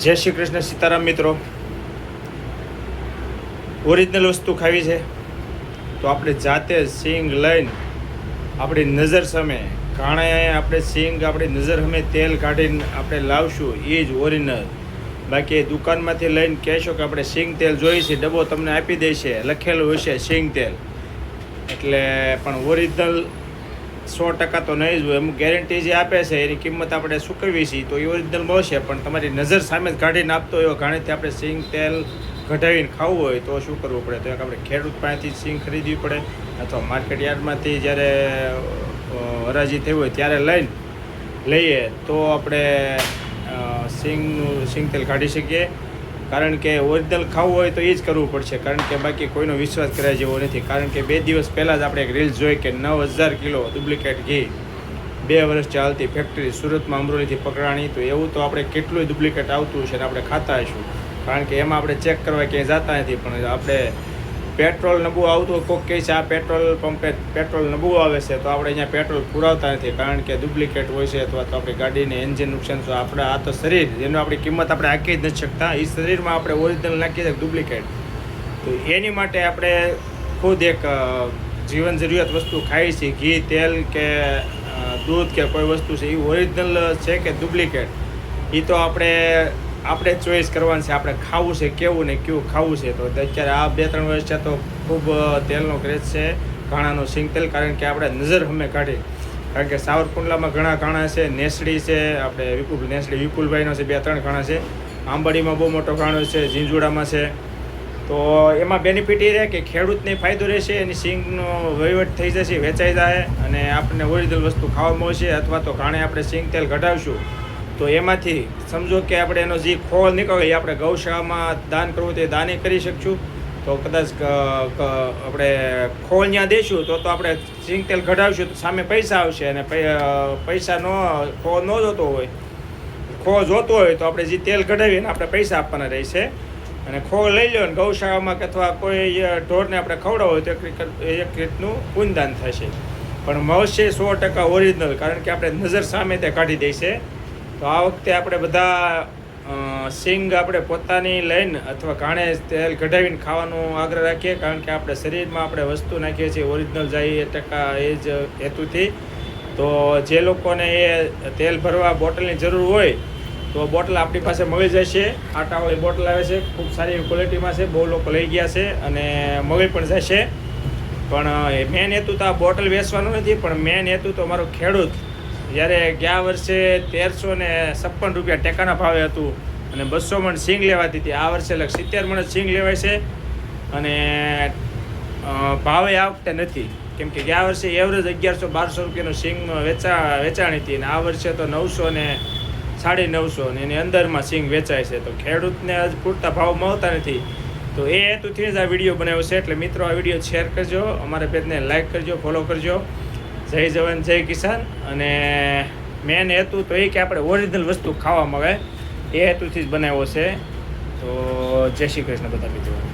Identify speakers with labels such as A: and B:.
A: જય શ્રી કૃષ્ણ સીતારામ મિત્રો. ઓરિજિનલ વસ્તુ ખાવી છે તો આપણે જાતે સિંગ લઈને આપણી નજર સામે ઘાણે આપણે સિંગ આપણી નજર સામે તેલ કાઢીને આપણે લાવશું, એ જ ઓરિજિનલ. બાકી દુકાનમાંથી લઈને કહેશો કે આપણે સિંગ તેલ જોઈએ છે, ડબ્બો તમને આપી દેશે, લખેલું હશે સિંગ તેલ, એટલે પણ ઓરિજિનલ 100% તો નહીં જ હોય. અમુક ગેરંટી જે આપે છે એની કિંમત આપણે ચૂકવીએ છીએ તો એ ઓરિજિનલ મળશે, પણ તમારી નજર સામે જ કાઢીને આપતો હોય ઘાણેથી આપણે સિંગ તેલ કઢાવીને ખાવું હોય તો શું કરવું પડે? તો એક આપણે ખેડૂત પાસેથી સિંગ ખરીદવી પડે, અથવા માર્કેટ યાર્ડમાંથી જ્યારે હરાજી થઈ હોય ત્યારે લઈએ તો આપણે સિંગ તેલ કાઢી શકીએ. કારણ કે ઓરિજિનલ ખાવું હોય તો એ જ કરવું પડશે, કારણ કે બાકી કોઈનો વિશ્વાસ કરાય જેવો નથી. કારણ કે 2 દિવસ પહેલાં જ આપણે એક રીલ્સ જોઈ કે 9000 કિલો ડુપ્લિકેટ ઘી 2 વર્ષ ચાલતી ફેક્ટરી સુરતમાં અમરોલીથી પકડાણી. તો એવું તો આપણે કેટલું ડુપ્લિકેટ આવતું હશે ને આપણે ખાતા હશું, કારણ કે એમાં આપણે ચેક કરવા ક્યાંય જતા નથી. પણ આપણે પેટ્રોલ નબળું આવતું, કોઈક કહે છે આ પેટ્રોલ પંપે પેટ્રોલ નબળું આવે છે તો આપણે અહીંયા પેટ્રોલ પુરાવતા નથી, કારણ કે ડુપ્લિકેટ હોય છે, અથવા તો આપણી ગાડીને એન્જિન નુકસાન છે. આપણે આ તો શરીર જેનો આપણી કિંમત આપણે આંકી જ નથી શકતા, એ શરીરમાં આપણે ઓરિજિનલ નાખીએ છીએ ડુપ્લિકેટ. તો એની માટે આપણે ખુદ એક જીવન જરૂરિયાત વસ્તુ ખાઈ છીએ, ઘી, તેલ કે દૂધ કે કોઈ વસ્તુ છે, એ ઓરિજિનલ છે કે ડુપ્લિકેટ, એ તો આપણે ચોઈસ કરવાનું છે. આપણે ખાવું છે કેવું ને કેવું ખાવું છે. તો અત્યારે આ 2-3 વર્ષ છે તો ખૂબ તેલનો ક્રેઝ છે, ઘાણાનો સિંગ તેલ. કારણ કે આપણે નજર સામે કાઢી, કારણ કે સાવરકુંડલામાં ઘણા ઘાણા છે, નેસડી છે, આપણે નેસડી વિપુલભાઈનો છે, 2-3 ઘાણા છે, આંબાડીમાં બહુ મોટો ઘાણો છે, ઝીંઝુડામાં છે. તો એમાં બેનિફિટ એ રહે કે ખેડૂતને ફાયદો રહેશે, એની સિંગનો વહીવટ થઈ જશે, વેચાઈ જાય અને આપણને ઓરિજિનલ વસ્તુ ખાવા મળશે. અથવા તો ઘાણે આપણે સિંગ તેલ કઢાવશું તો એમાંથી સમજો કે આપણે એનો જે ખોળ નીકળે એ આપણે ગૌશાળામાં દાન કરવું તે દાને કરી શકશું. તો કદાચ આપણે ખોળ ત્યાં દઈશું તો આપણે સિંગ તેલ કઢાવશું તો સામે પૈસા આવશે, અને પૈસા ખોળ ન જોતો હોય, ખોળ જોતો હોય તો આપણે જે તેલ કઢાવીએ ને આપણે પૈસા આપવાના રહેશે. અને ખોળ લઈ લો ને ગૌશાળામાં કે અથવા કોઈ ઢોરને આપણે ખવડાવો હોય તો એક રીતનું પુણ્યદાન થશે. પણ મળશે 100% ઓરિજિનલ, કારણ કે આપણે નજર સામે તે કાઢી દેશે. તો આ વખતે આપણે બધા સિંગ આપણે પોતાની લઈને અથવા ઘાણે તેલ કઢાવીને ખાવાનો આગ્રહ રાખીએ, કારણ કે આપણે શરીરમાં આપણે વસ્તુ નાખીએ છીએ ઓરિજિનલ જાય 1% એ જ હેતુથી. તો જે લોકોને એ તેલ ભરવા બોટલની જરૂર હોય તો બોટલ આપણી પાસે મળી જશે. આટાવાળી બોટલ આવે છે, ખૂબ સારી ક્વોલિટીમાં છે, બહુ લોકો લઈ ગયા છે અને મળી પણ જશે. પણ મેન હેતુ તો આ બોટલ વેચવાનો નથી, પણ મેન હેતુ તો મારો ખેડૂત જ્યારે ગયા વર્ષે 1356 રૂપિયા ટેકાના ભાવે હતું અને 200 મણ સિંગ લેવાતી હતી, આ વર્ષે 70 મણ સિંગ લેવાય છે. અને ભાવે આ વખતે નથી, કેમ કે ગયા વર્ષે એવરેજ 1100-1200 રૂપિયાનું સિંગ વેચાણી હતી, અને આ વર્ષે તો 900 ને 950 ને એની અંદરમાં સિંગ વેચાય છે. તો ખેડૂતને જ પૂરતા ભાવ મળતા નથી. તો એ હેતુથી જ આ વિડીયો બનાવ્યો છે. એટલે મિત્રો આ વિડીયો શેર કરજો, અમારા પેજને લાઇક કરજો, ફોલો કરજો. જય જવાન જય કિસાન. અને મેન હેતુ તો એ કે આપણે ઓરિજિનલ વસ્તુ ખાવા મળે, એ હેતુથી જ બનાવ્યો છે. તો જય શ્રી કૃષ્ણ બધા મિત્રો.